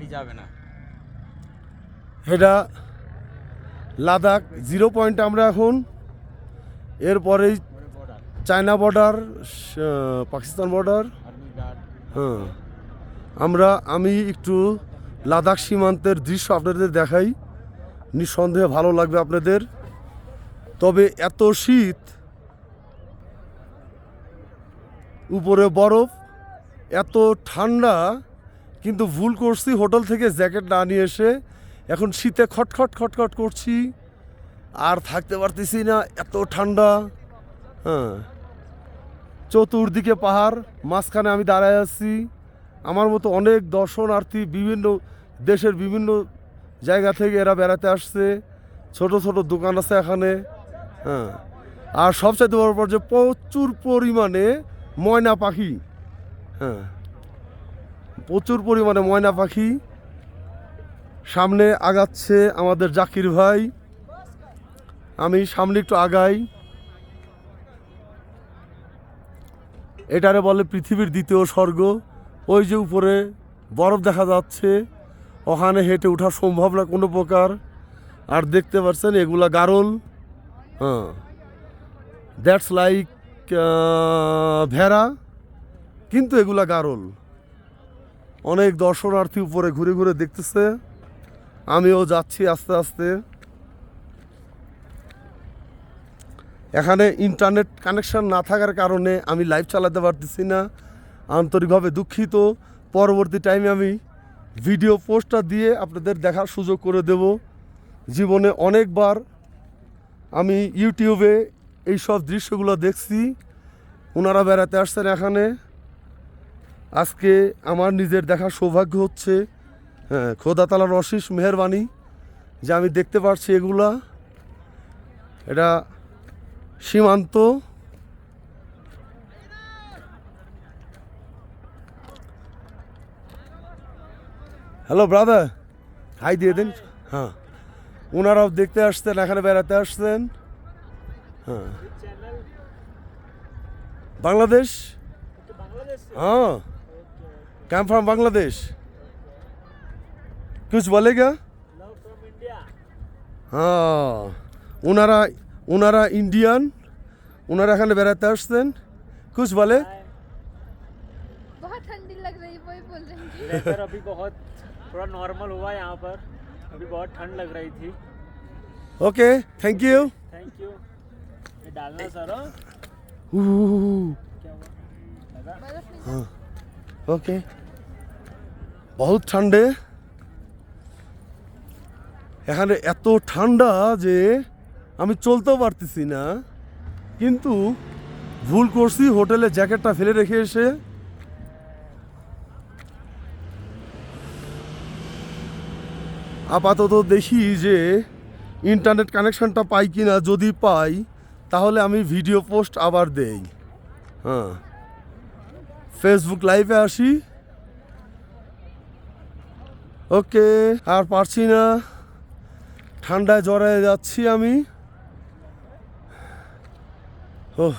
গাড়ি যাবে না। এটা লাদাখ 0 পয়েন্ট আমরা এখন। এরপরেই চায়না বর্ডার, পাকিস্তান বর্ডার। হ্যাঁ, আমি একটু লাদাখ সীমান্তের দৃশ্য আপনাদের দেখাই, নিঃসন্দেহে ভালো লাগবে আপনাদের। তবে এত শীত, উপরে বরফ, এত ঠান্ডা, কিন্তু ভুল করছি হোটেল থেকে জ্যাকেট না নিয়ে এসে। এখন শীতে খটখট খটখট করছি, আর থাকতে পারতেছি না, এত ঠান্ডা। হ্যাঁ, চতুর্দিকে পাহাড়, মাঝখানে আমি দাঁড়ায় আছি। আমার মতো অনেক দর্শনার্থী বিভিন্ন দেশের বিভিন্ন জায়গা থেকে এরা বেড়াতে আসছে। ছোট ছোট দোকান আছে এখানে। হ্যাঁ, আর সবচেয়ে বড় পর যে প্রচুর পরিমাণে ময়না পাখি। হ্যাঁ, প্রচুর পরিমাণে ময়না পাখি। সামনে আগাচ্ছে আমাদের জাকির ভাই, আমি সামনে একটু আগাই। এটারে বলে পৃথিবীর দ্বিতীয় স্বর্গ। ওই যে উপরে বরফ দেখা যাচ্ছে, ওখানে হেঁটে ওঠা সম্ভব না কোনো প্রকার। আর দেখতে পাচ্ছেন এগুলা গারল। হ্যাঁ, দ্যাটস লাইক ভেড়া, কিন্তু এগুলা গারল। অনেক দর্শনার্থী উপরে ঘুরে ঘুরে দেখতেছে, আমিও যাচ্ছি আস্তে আস্তে। এখানে ইন্টারনেট কানেকশন না থাকার কারণে আমি লাইভ চালাতে পারতেছি না, আন্তরিকভাবে দুঃখিত। পরবর্তী টাইমে আমি ভিডিও পোস্টটা দিয়ে আপনাদের দেখার সুযোগ করে দেব। জীবনে অনেকবার আমি ইউটিউবে এই সব দৃশ্যগুলো দেখছি। ওনারা বেড়াতে আসছেন এখানে, আজকে আমার নিজের দেখার সৌভাগ্য হচ্ছে। হ্যাঁ, খোদা তাআলার অশেষ মেহেরবানি যে আমি দেখতে পাচ্ছি এগুলা। এটা সীমান্ত। হ্যালো ব্রাদার, হাই দিয়ে দিন। হ্যাঁ, ওনারাও দেখতে আসছেন, এখানে বেড়াতে আসছেন। হ্যাঁ, বাংলাদেশ। हाँ, कैम फ्रॉम बांग्लादेश। कुछ बोलेगा? हाँ, उनारा इंडियन, उनारा एखाने बेड़ाते आसছেন। कुछ बोले? बहुत ठंडी लग रही है, वही बोल रही हूँ। वेदर अभी बहुत थोड़ा नॉर्मल हुआ यहाँ पर, अभी बहुत ठंड लग रही थी। Okay, thank you. Thank you. ये डालना सर। क्या हुआ? लगा? बर्फ नहीं हाँ, ओके। बहुत ठंडे এখানে, এত ঠান্ডা যে আমি চলতেও পারতেছি না। কিন্তু ভুল করছি, হোটেলে জ্যাকেটটা ফেলে রেখে এসে। আপাতত দেখি যে ইন্টারনেট কানেকশনটা পাই কিনা। যদি পাই তাহলে আমি ভিডিও পোস্ট আবার দেই। হ্যাঁ, ফেসবুক লাইভে আসি। ওকে, আর পারছি না, ঠান্ডায় জড়ায় যাচ্ছি আমি। ওহ।